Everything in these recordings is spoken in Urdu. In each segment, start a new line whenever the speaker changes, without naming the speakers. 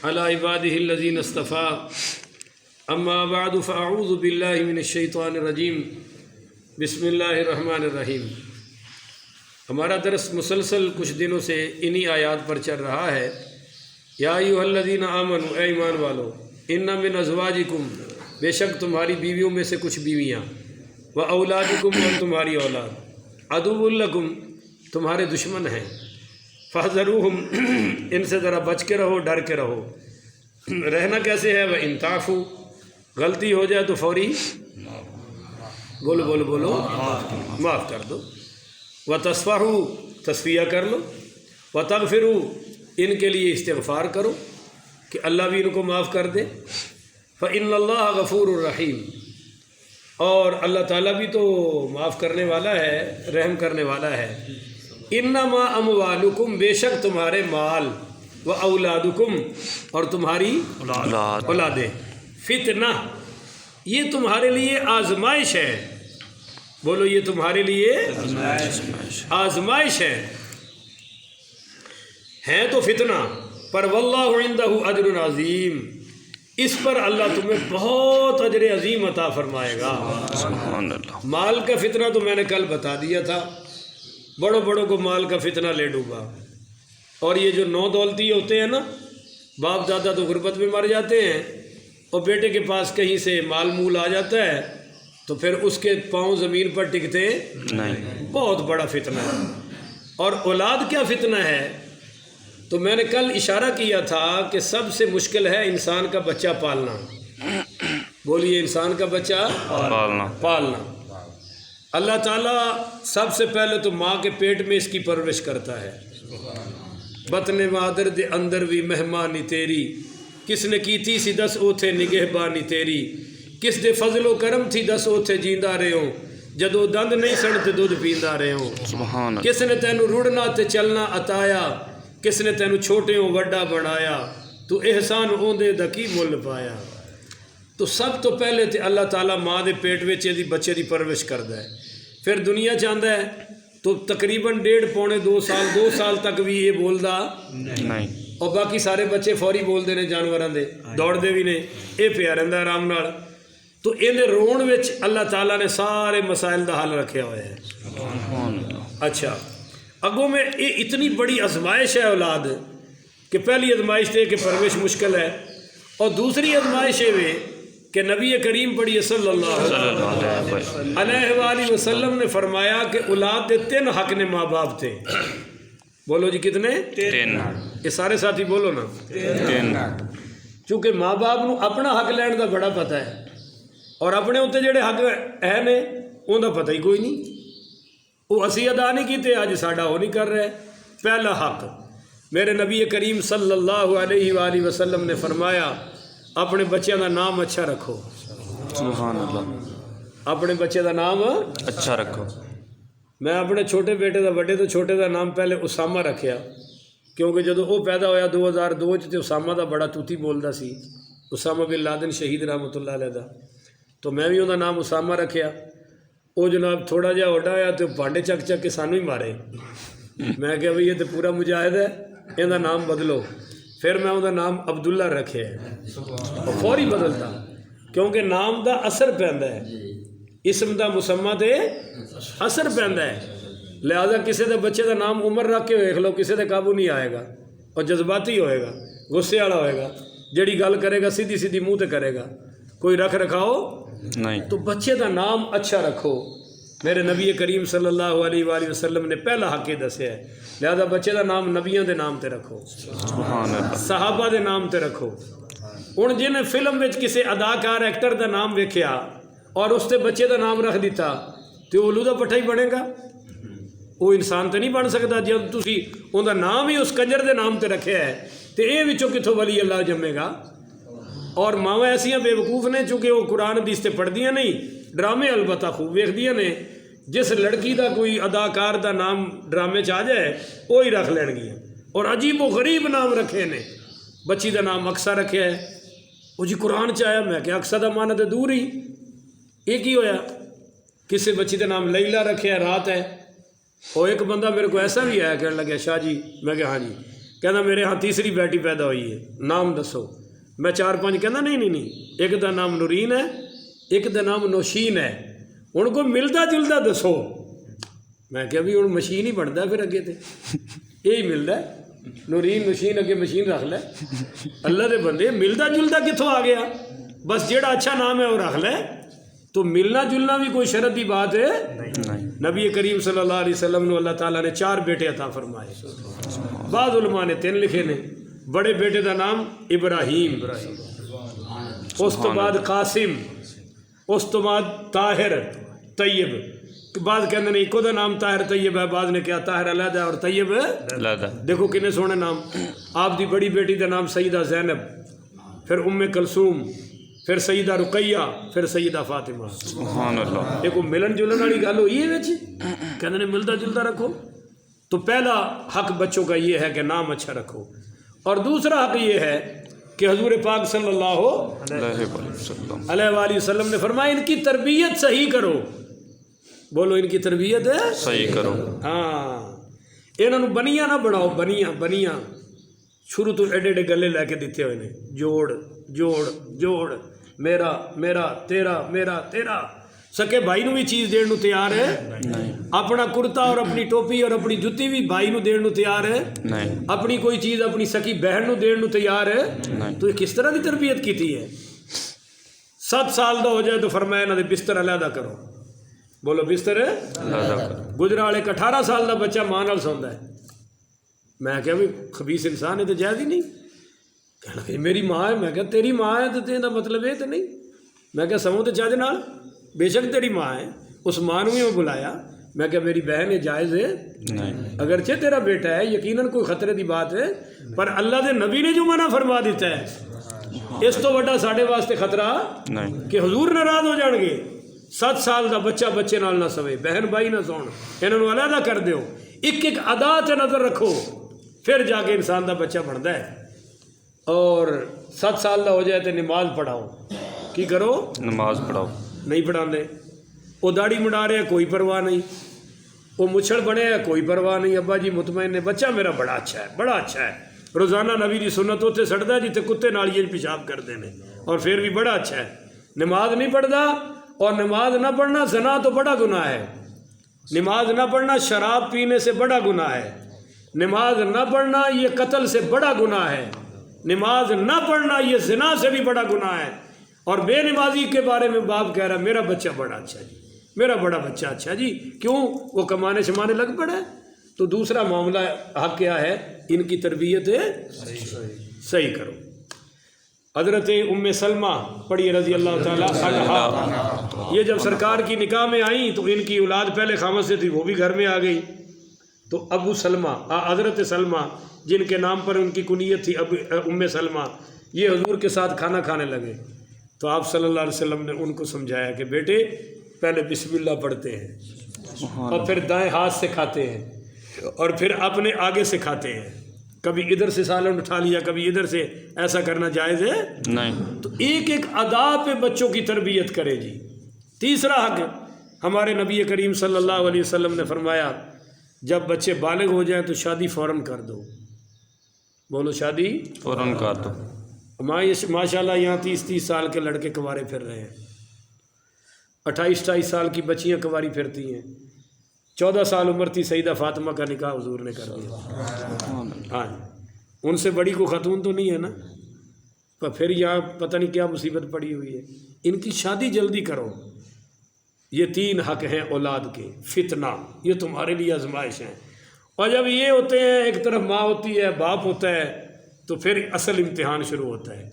علی عبادہ الذین اصطفیٰ اما بعد فاعوذ باللہ من الشیطان الرجیم بسم اللہ الرحمن الرحیم۔ ہمارا درس مسلسل کچھ دنوں سے انہی آیات پر چل رہا ہے۔ یا ایھا الذین آمنوا، اے ایمان والو، ان من ازواجکم، بے شک تمہاری بیویوں میں سے کچھ بیویاں، و اولادکم، اور تمہاری اولاد، عدو لکم، تمہارے دشمن ہیں، فاحذروہم، ان سے ذرا بچ کے رہو، ڈر کے رہو۔ رہنا کیسے ہے؟ وَإِن تعفوا، غلطی ہو جائے تو فوری بولو معاف کر دو۔ وَتَصْفَحُوا، تصفیہ کر لو۔ وَتَغْفِرُوا، ان کے لیے استغفار کرو کہ اللہ بھی ان کو معاف کر دے۔ فَإِنَّ اللَّهَ غَفُورٌ رَحِيمٌ، اور اللہ تعالیٰ بھی تو معاف کرنے والا ہے، رحم کرنے والا ہے۔ انما اموالکم، بے شک تمہارے مال، و اولادکم، اور تمہاری اولادیں، فتنہ، یہ تمہارے لیے آزمائش ہے۔ بولو، یہ تمہارے لیے آزمائش ہے تو فتنہ، پر واللہ عندہ اجر عظیم، اس پر اللہ تمہیں بہت اجر عظیم عطا فرمائے گا۔ سبحان اللہ۔ مال کا فتنہ تو میں نے کل بتا دیا تھا، بڑوں کو مال کا فتنہ لے ڈوبا، اور یہ جو نو دولتی ہوتے ہیں نا، باپ دادا تو غربت میں مر جاتے ہیں، اور بیٹے کے پاس کہیں سے مال مول آ جاتا ہے تو پھر اس کے پاؤں زمین پر ٹکتے نہیں، بہت بڑا فتنہ ہے۔ اور اولاد کیا فتنہ ہے؟ تو میں نے کل اشارہ کیا تھا کہ سب سے مشکل ہے انسان کا بچہ پالنا۔ بولیے، انسان کا بچہ پالنا۔ اللہ تعالیٰ سب سے پہلے تو ماں کے پیٹ میں اس کی پرورش کرتا ہے۔ بطن مادر دے اندر بھی مہمانی تیری، کس نے کی تھی سی دس اوتھے نگہبانی تیری، کس دے فضل و کرم تھی دس اوتھے جیندا رہے ہوں، جدو دند نہیں سن تے دودھ پیندا رہے ہوں۔ کس نے تینوں رڑنا تے چلنا عطایا، کس نے تینوں چھوٹے ہوں وڈا بنایا، تو احسان اوندے دا کی مل پایا۔ تو سب تو پہلے تے اللہ تعالیٰ ماں دے پیٹ وچ دی بچے دی پرورش کردا ہے، پھر دنیا چاہتا ہے تو تقریباً 1.5 2 سال تک بھی یہ بولدا نہیں، اور باقی سارے بچے فوری بولتے ہیں، جانوراں دے دوڑتے بھی نے، یہ پیا رہندا آرام نال۔ تو یہ رون وچ اللہ تعالیٰ نے سارے مسائل دا حل رکھیا ہوا ہے۔ اچھا، اگوں میں یہ اتنی بڑی آزمائش ہے اولاد، کہ پہلی آزمائش تے کہ پرورش مشکل ہے، اور دوسری آزمائش یہ کہ نبی کریم پڑھیے صلی اللہ علیہ وآلہ وسلم نے فرمایا کہ اولاد دے 3 حق نے ماں باپ تھے۔ بولو جی، کتنے؟ 3۔ یہ سارے ساتھی بولو نا، 3۔ چونکہ ماں باپ نو اپنا حق لین دا بڑا پتہ ہے، اور اپنے اتنے جڑے حق ہے نے ان دا پتہ ہی کوئی نہیں، وہ اسی ادا نہیں کیتے، اج ساڈا وہ نہیں کر رہے۔ پہلا حق، میرے نبی کریم صلی اللہ علیہ وآلہ وسلم نے فرمایا، اپنے بچے دا نام اچھا رکھو۔ سبحان اللہ۔ اپنے بچے دا نام اچھا رکھو۔ میں اپنے چھوٹے بیٹے دا، وڈے تو چھوٹے دا نام پہلے اسامہ رکھیا، کیونکہ جدو وہ پیدا ہویا 2002 تے اسامہ دا بڑا توتی بولدا سی، اسامہ بن لادن شہید رحمۃ اللہ علیہ دا، تو میں بھی انہوں دا نام اسامہ رکھیا۔ وہ جناب تھوڑا جہا وڈا ہویا تو پانڈے چک چک کے سانو ہی مارے، میں کہا بھئی یہ تو پورا مجاہد ہے، یہ نام بدلو۔ پھر میں انہوں دا نام عبداللہ رکھے، اور فوری بدلتا، کیونکہ نام دا اثر پہندا ہے، اسم دا مسمہ دے اثر پہندا ہے۔ لہذا کسی دے بچے دا نام عمر رکھ کے دیکھ لو، کسی دے قابو نہیں آئے گا، اور جذباتی ہوئے گا، غصے والا ہوئے گا، جڑی گل کرے گا سیدھی سیدھی منہ تے کرے گا، کوئی رکھ رکھاؤ نہیں۔ تو بچے دا نام اچھا رکھو، میرے نبی کریم صلی اللہ علیہ وآلہ وسلم نے پہلا حق یہ دسیا ہے۔ لہذا بچے دا نام نبیوں دے نام تے رکھو، صحابہ دے نام تے رکھو۔ ہن جن فلم وچ کسی اداکار ایکٹر دا نام ویکھیا اور اس تے بچے دا نام رکھ دیتا، تو اولو دا پٹھا ہی بنے گا، وہ انسان تے نہیں بن سکتا۔ جب تسی ان دا نام ہی اس کنجر دے نام تے رکھیا ہے تو یہ وچوں کتھوں ولی اللہ جمے گا؟ اور ماواں ایسیاں بے وقوف نے، چونکہ وہ قرآن حدیث تے پڑھدیاں نہیں، ڈرامے البتہ خوب ویکھدیاں نے۔ جس لڑکی دا کوئی اداکار دا نام ڈرامے چ آ جائے وہی رکھ لین گیا، اور عجیب و غریب نام رکھے نے۔ بچی دا نام اقصا رکھیا ہے، وہ جی قرآن چ آیا، میں کہ اقصا دا معنی تے دور ہی، یہ کی ہویا؟ کسی بچی دا نام لیلا رکھیا ہے، رات ہے۔ اور ایک بندہ میرے کو ایسا بھی آیا، کہنے لگا شاہ جی، میں کہ ہاں جی، کہنا میرے ہاں تیسری بیٹی پیدا ہوئی ہے، نام دسو۔ میں 4-5 کہنا نہیں، ایک دا نام نورین ہے، ایک دا نام نوشین ہے، ان کو ملتا جلتا دسو۔ میں کہ بھی ہوں مشین ہی بنتا پھر اگے تے یہی ملتا ہے، نورین نوشین اگے مشین رکھ لے۔ اللہ دے بندے ملتا جلتا کتوں آ گیا؟ بس جیڑا اچھا نام ہے وہ رکھ لے، تو ملنا جلنا بھی کوئی شرط کی بات ہے نہیں۔ نبی کریم صلی اللہ علیہ وسلم نے اللہ تعالیٰ نے 4 بیٹے عطا فرمائے، بعض علماء نے 3 لکھے نے۔ بڑے بیٹے کا نام ابراہیم، اس تو بعد قاسم، اس تو بعد طاہر طیب۔ بعض کہتے ہیں ایک دا نام طاہر طیب ہے، بعض نے کیا طاہر علیحدہ اور طیب علیحدہ۔ دیکھو کتنے سونے نام۔ آپ دی بڑی بیٹی کا نام سیدہ زینب، پھر ام کلثوم، پھر سیدہ رقیہ، پھر سیدہ فاطمہ۔ سبحان اللہ۔ دیکھو ملن جلن والی گل ہوئی ہے، کہتے ہیں ملتا جلتا رکھو۔ تو پہلا حق بچوں کا یہ ہے کہ نام اچھا رکھو، اور دوسرا حق یہ ہے کہ حضور پاک صلی اللہ علیہ وآلہ وسلم نے فرمایا ان کی تربیت صحیح کرو۔ بولو ان کی تربیت صحیح کرو۔ ہاں، انہوں بنیاں نہ بناؤ، بنیاں شروع تو ایڈے ایڈے گلے لے کے دیتے ہوئے نے، جوڑ جوڑ جوڑ، میرا میرا تیرا، میرا تیرا۔ سکے بھائی نو بھی چیز دین نو تیار ہے؟ اپنا کرتا اور اپنی ٹوپی اور اپنی جتی بھی بھائی نو دین نو تیار ہے؟ اپنی کوئی چیز اپنی سکی بہن نو دین نو تیار ہے؟ تو یہ کس طرح کی تربیت کیتی ہے؟ 7 سال دا ہو جائے تو فرمایا نہ دے بستر علیحدہ کرو۔ بولو بستر علیحدہ کرو۔ گجرا والے 18 سال دا بچہ ماں نال سوندا ہے۔ میں کہا بھی خبیث انسان ہے تو جائز ہی نہیں۔ کہنا کہ میری ماں ہے۔ میں کہا تیری ماں ہے تو تیرا مطلب یہ تو نہیں۔ میں کہا سمو تو چاہتے نال، بے شک تیری ماں ہے، اس ماں نے میں بلایا۔ میں کہا میری بہن ہے، جائز ہے؟ اگرچہ تیرا بیٹا ہے، یقیناً کوئی خطرے دی بات ہے، پر اللہ دے نبی نے جو منع فرما دیتا ہے اس تو بڑا ساڑھے واسطے خطرہ کہ حضور ناراض ہو جان گے۔ 7 سال دا بچہ بچے نال نہ سوے، بہن بھائی نہ سون، انہوں علیحدہ کر دیو۔ ایک ایک ادا تے نظر رکھو، پھر جا کے انسان دا بچہ بنتا ہے۔ اور 7 سال دا ہو جائے تو نماز پڑھاؤ۔ کی کرو؟ نماز پڑھاؤ۔ نہیں پڑھا دے، وہ داڑھی مڈا رہے کوئی پرواہ نہیں، وہ مچھڑ بنے ہے کوئی پرواہ نہیں۔ ابا جی مطمئن ہے، بچہ میرا بڑا اچھا ہے، بڑا اچھا ہے، روزانہ نبی دی سنت اتنے سڑتا ہے جتنے کتے نالیے پیشاب کرتے ہیں، اور پھر بھی بڑا اچھا ہے۔ نماز نہیں پڑھتا، اور نماز نہ پڑھنا زنا تو بڑا گناہ ہے، نماز نہ پڑھنا شراب پینے سے بڑا گناہ ہے، نماز نہ پڑھنا یہ قتل سے بڑا گناہ ہے، نماز نہ پڑھنا یہ زنا سے بھی بڑا گناہ ہے۔ اور بے نمازی کے بارے میں باپ کہہ رہا میرا بچہ بڑا اچھا جی، میرا بڑا بچہ اچھا جی، کیوں؟ وہ کمانے شمانے لگ پڑا ہے۔ تو دوسرا معاملہ حق کیا ہے؟ ان کی تربیت صحیح کرو۔ حضرت ام سلمہ پڑھی رضی اللہ تعالیٰ عنہا، یہ جب سرکار کی نکاح میں آئیں تو ان کی اولاد پہلے خامد سے تھی، وہ بھی گھر میں آ گئی۔ تو ابو سلمہ، حضرت سلمہ جن کے نام پر ان کی کنیت تھی ام سلمہ، یہ حضور کے ساتھ کھانا کھانے لگے۔ تو آپ صلی اللہ علیہ وسلم نے ان کو سمجھایا کہ بیٹے پہلے بسم اللہ پڑھتے ہیں، اور پھر دائیں ہاتھ سے کھاتے ہیں، اور پھر اپنے آگے سے کھاتے ہیں، کبھی ادھر سے سالن اٹھا لیا کبھی ادھر سے، ایسا کرنا جائز ہے نہیں۔ تو ایک ایک ادا پہ بچوں کی تربیت کرے جی۔ تیسرا حق ہمارے نبی کریم صلی اللہ علیہ وسلم نے فرمایا جب بچے بالغ ہو جائیں تو شادی فوراً کر دو۔ بولو شادی فوراً کر دو۔ ماشاء اللہ یہاں 30 سال کے لڑکے کنوارے پھر رہے ہیں، 28 سال کی بچیاں کنواری پھرتی ہیں، 14 سال عمر تھی سیدہ فاطمہ کا نکاح حضور نے کر دیا۔ ہاں ان سے بڑی کو خاتون تو نہیں ہے نا، پر پھر یہاں پتہ نہیں کیا مصیبت پڑی ہوئی ہے۔ ان کی شادی جلدی کرو۔ یہ 3 حق ہیں اولاد کے۔ فتنہ، یہ تمہارے لیے آزمائش ہیں، اور جب یہ ہوتے ہیں ایک طرف ماں ہوتی ہے باپ ہوتا ہے تو پھر اصل امتحان شروع ہوتا ہے۔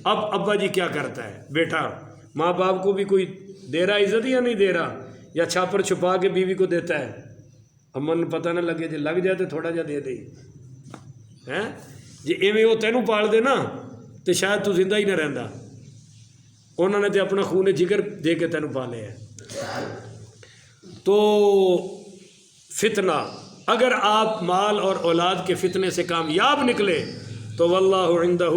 اب ابا جی کیا کرتا ہے؟ بیٹا ماں باپ کو بھی کوئی دے رہا عزت یا نہیں دے رہا، یا چھاپر چھپا کے بیوی کو دیتا ہے؟ امن پتہ نہ لگے، جی لگ جائے تو تھوڑا جا دے دے ہیں جی، ایویں وہ تینوں پال دے نا تو شاید تو زندہ ہی نہ رہندا، انہوں نے تو اپنا خون جگر دے کے تینوں پالے ہیں۔ تو فتنہ، اگر آپ مال اور اولاد کے فتنے سے کامیاب نکلے تو واللہ عندہ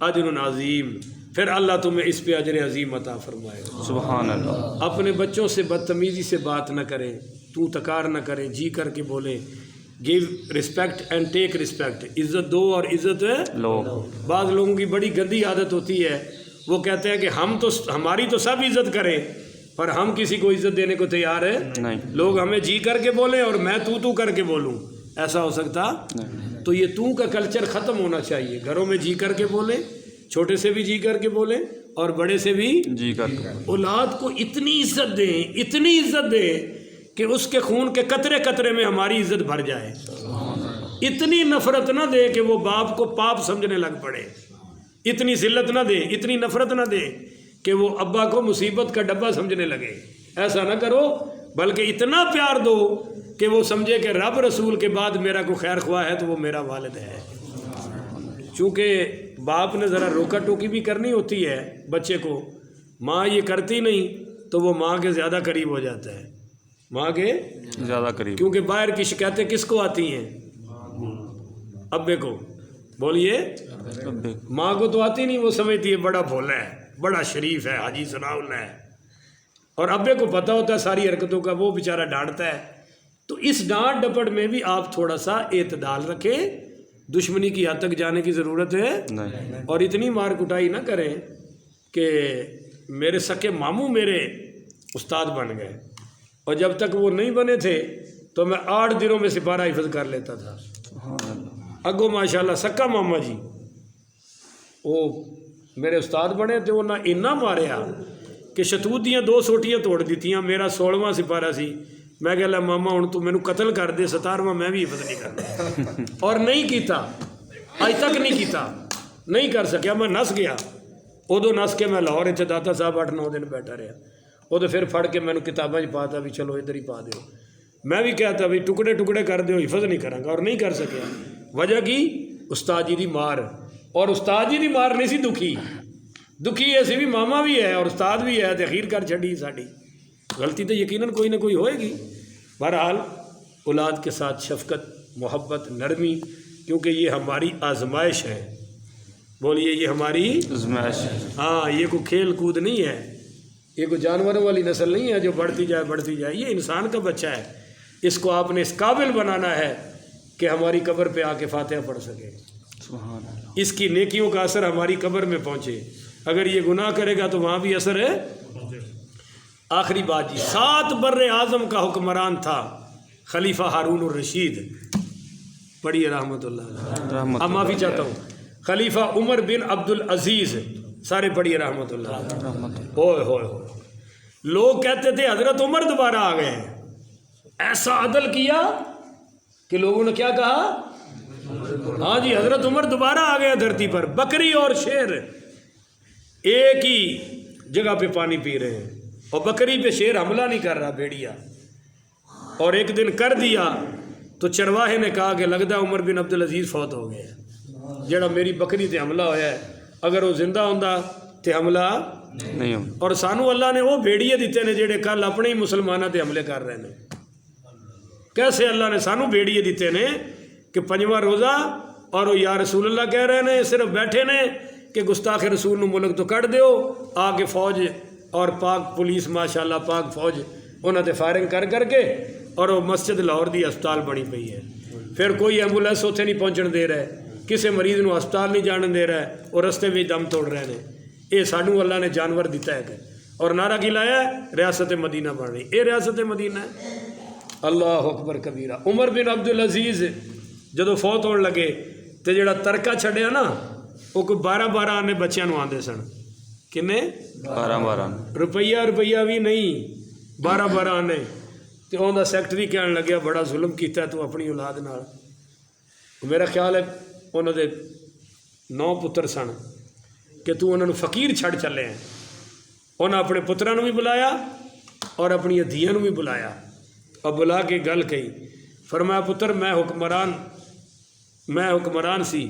اجر عظیم، پھر اللہ تمہیں اس پہ اجر عظیم عطا فرمائے گا۔ سبحان اللہ۔ اپنے بچوں سے بدتمیزی سے بات نہ کریں، تو تکار نہ کریں، جی کر کے بولے give respect and take respect, عزت دو اور عزت
لو۔
بعض لوگوں کی بڑی گندی عادت ہوتی ہے، وہ کہتے ہیں کہ ہماری تو سب عزت کریں پر ہم کسی کو عزت دینے کو تیار ہے
نہیں،
لوگ ہمیں جی کر کے بولیں اور میں تو کر کے بولوں، ایسا ہو سکتا؟ تو یہ تو کا کلچر ختم ہونا چاہیے، گھروں میں جی کر کے بولیں، چھوٹے سے بھی جی کر کے بولیں اور بڑے سے بھی
جی کر کے۔
اولاد کو اتنی عزت دیں، اتنی عزت دیں کہ اس کے خون کے قطرے قطرے میں ہماری عزت بھر جائے، اتنی نفرت نہ دے کہ وہ باپ کو پاپ سمجھنے لگ پڑے، اتنی ذلت نہ دے، اتنی نفرت نہ دے کہ وہ ابا کو مصیبت کا ڈبہ سمجھنے لگے، ایسا نہ کرو، بلکہ اتنا پیار دو کہ وہ سمجھے کہ رب رسول کے بعد میرا کوئی خیر خواہ ہے تو وہ میرا والد ہے۔ چونکہ باپ نے ذرا روکا ٹوکی بھی کرنی ہوتی ہے بچے کو، ماں یہ کرتی نہیں تو وہ ماں کے زیادہ قریب ہو جاتا ہے، ماں کے
زیادہ قریب،
کیونکہ باہر کی شکایتیں کس کو آتی ہیں؟ ابے کو، بولیے، ماں کو تو آتی نہیں، وہ سمجھتی ہے بڑا بھولا ہے، بڑا شریف ہے، حاجی ثناء اللہ ہے، اور ابے کو پتہ ہوتا ہے ساری حرکتوں کا، وہ بیچارہ ڈانٹتا ہے۔ تو اس ڈانٹ ڈپٹ میں بھی آپ تھوڑا سا اعتدال رکھیں، دشمنی کی حد تک جانے کی ضرورت ہے
نہیں،
اور اتنی مار کٹائی نہ کریں کہ میرے سکے ماموں میرے استاد بن گئے، اور جب تک وہ نہیں بنے تھے تو میں 8 دنوں میں سپارہ حفظ کر لیتا تھا۔ اگو ماشاءاللہ سکا ماما جی وہ میرے استاد بنے تو انہاں اینا ماریا کہ شتوت دیاں 2 سوٹیاں توڑ دیتیاں، میرا 16واں سپارہ سی، میں کہہ لیا ماما ہوں تو مینوں قتل کر دے، 17واں میں بھی حفظ نہیں کرنا، اور نہیں کیتا، اج تک نہیں کیتا، نہیں کر سکیا، میں نس گیا، ادو نس کے میں لاہور اتنے داتا صاحب 8-9 دن بیٹھا رہا، وہ تو پھر پھڑ کے مینوں کتاباں پا تا بھی چلو ادھر ہی پا دیو، میں بھی کہتا بھی ٹکڑے ٹکڑے کر دیو، حفظ نہیں کراں گا، اور نہیں کر سکیا، وجہ کی استاد جی دی مار، اور استاد جی دی مار نہیں سی دکھی ایسی بھی ماما بھی ہے اور استاد بھی ہے، تخیر کر چھڑی ساڑی، غلطی تو یقیناً کوئی نہ کوئی ہوئے گی۔ بہرحال اولاد کے ساتھ شفقت، محبت، نرمی، کیونکہ یہ ہماری آزمائش ہے، بولیے یہ ہماری
آزمائش،
ہاں، یہ کوئی کھیل کود نہیں ہے، یہ کوئی جانوروں والی نسل نہیں ہے جو بڑھتی جائے، یہ انسان کا بچہ ہے، اس کو آپ نے اس قابل بنانا ہے کہ ہماری قبر پہ آ کے فاتحہ پڑھ سکے،
سبحان اللہ،
اس کی نیکیوں کا اثر ہماری قبر میں پہنچے، اگر یہ گناہ کرے گا تو وہاں بھی اثر ہے۔ آخری بات جی، 7 بر اعظم کا حکمران تھا خلیفہ ہارون الرشید، پڑھیے رحمۃ اللہ،
رحمت
اب معافی چاہتا ہوں، خلیفہ عمر بن عبد العزیز، سارے پڑھیے رحمۃ اللہ، ہوئے ہوئے ہوئے، لوگ کہتے تھے حضرت عمر دوبارہ آ گئے ہیں، ایسا عدل کیا کہ لوگوں نے کیا کہا، ہاں جی حضرت عمر دوبارہ آ گئے دھرتی پر، بکری اور شیر ایک ہی جگہ پہ پانی پی رہے ہیں، اور بکری پہ شیر حملہ نہیں کر رہا، بھیڑیا، اور ایک دن کر دیا تو چرواہے نے کہا کہ لگتا ہے عمر بن عبدالعزیز فوت ہو گئے جڑا میری بکری تے حملہ ہویا ہے، اگر وہ زندہ ہوندا تے حملہ
نہیں ہوں،
اور سانو اللہ نے وہ بھیڑیے دیتے نے جڑے کل اپنے ہی مسلمانوں تے حملے کر رہے ہیں، کیسے اللہ نے سانو بھیڑیے دیتے نے کہ 5واں روزہ اور وہ یا رسول اللہ کہہ رہے ہیں، صرف بیٹھے نے کہ گستاخ رسول نو ملک تو کٹ دیو، آگے فوج اور پاک پولیس ماشاءاللہ پاک فوج انہوں نے فائرنگ کر کے، اور وہ مسجد لاہور دی ہسپتال بنی پئی ہے، پھر کوئی ایمبولینس اتنے نہیں پہنچن دے رہا ہے، کسی مریض نو ہسپتال نہیں جان دے رہا ہے، اور رستے میں دم توڑ رہے ہیں، یہ سانو اللہ نے جانور دیتا ہے کہ، اور نعرہ کی لایا ہے ریاست مدینہ بن رہی، یہ ریاست مدینہ ہے، اللہ اکبر کبیرہ۔ عمر بن عبدالعزیز جدو فوت ہونے لگے تو جڑا ترکہ چھڑیا نا وہ کوئی 12 آنے بچیاں نو آندے سن، کنے
12
روپیہ بھی نہیں، 12 آنے، تو انہوں دا سیکٹری کہنے لگیا بڑا ظلم کیتا ہے تو اپنی اولاد نال، میرا خیال ہے انہوں دے 9 پتر سن کہ تو انہوں نے فقیر چھڑ چلے ہیں، انہوں اپنے پتروں بھی بلایا اور اپنی دھیاں بھی بلایا، اور بلا کے گل کہی، فرمایا پتر میں حکمران سی،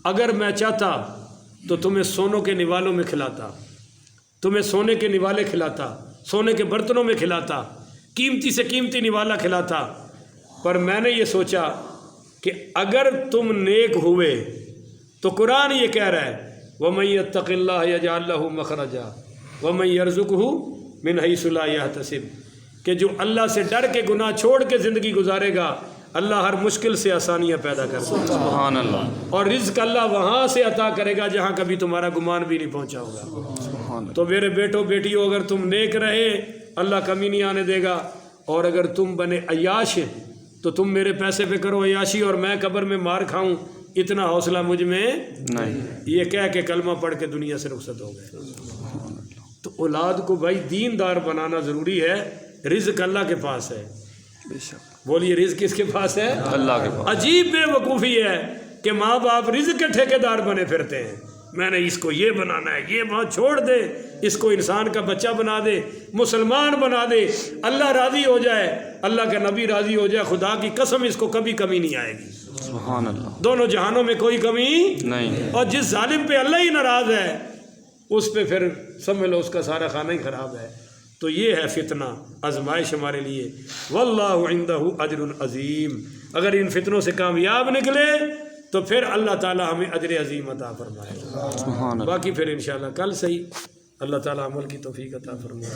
اگر میں چاہتا تو تمہیں سونوں کے نوالوں میں کھلاتا، تمہیں سونے کے نوالے کھلاتا، سونے کے برتنوں میں کھلاتا، قیمتی سے قیمتی نوالا کھلاتا، پر میں نے یہ سوچا کہ اگر تم نیک ہوئے تو قرآن یہ کہہ رہا ہے وَمَن يَتَّقِ اللَّهَ يَجْعَل لَّهُ مَخْرَجًا وَمَن يَرْزُقْهُ مِنْ حَيْثُ لَا يَحْتَسِبُ، کہ جو اللہ سے ڈر کے گناہ چھوڑ کے زندگی گزارے گا اللہ ہر مشکل سے آسانیاں پیدا کرتا ہے،
سبحان اللہ،
اور رزق اللہ وہاں سے عطا کرے گا جہاں کبھی تمہارا گمان بھی نہیں پہنچا ہوگا۔
سبحان اللہ،
تو میرے بیٹوں بیٹیوں، اگر تم نیک رہے اللہ کمی نہیں آنے دے گا، اور اگر تم بنے عیاش تو تم میرے پیسے پہ کرو عیاشی اور میں قبر میں مار کھاؤں، اتنا حوصلہ مجھ میں
نہیں،
یہ کہہ کے کلمہ پڑھ کے دنیا سے رخصت ہو گئے۔ تو اولاد کو بھائی دیندار بنانا ضروری ہے۔ رزق اللہ کے پاس ہے،
بے شک
بولیے رزق کس کے پاس ہے؟
اللہ کے پاس،
عجیب بے وقوفی ہے کہ ماں باپ رزق کے ٹھیکیدار بنے پھرتے ہیں، میں نے اس کو یہ بنانا ہے، یہ بات چھوڑ دے، اس کو انسان کا بچہ بنا دے، مسلمان بنا دے، اللہ راضی ہو جائے، اللہ کا نبی راضی ہو جائے، خدا کی قسم اس کو کبھی کمی نہیں آئے گی،
سبحان اللہ،
دونوں جہانوں میں کوئی کمی۔
نہیں،
اور جس ظالم پہ اللہ ہی ناراض ہے اس پہ پھر سمجھ لو اس کا سارا خانہ ہی خراب ہے۔ تو یہ ہے فتنہ، آزمائش ہمارے لیے۔ واللہ عندہ اجر عظیم، اگر ان فتنوں سے کامیاب نکلے تو پھر اللہ تعالیٰ ہمیں اجر عظیم عطا فرمائے گا۔
سبحان اللہ۔
باقی پھر انشاءاللہ کل صحیح اللہ تعالیٰ عمل کی توفیق عطا فرمائے۔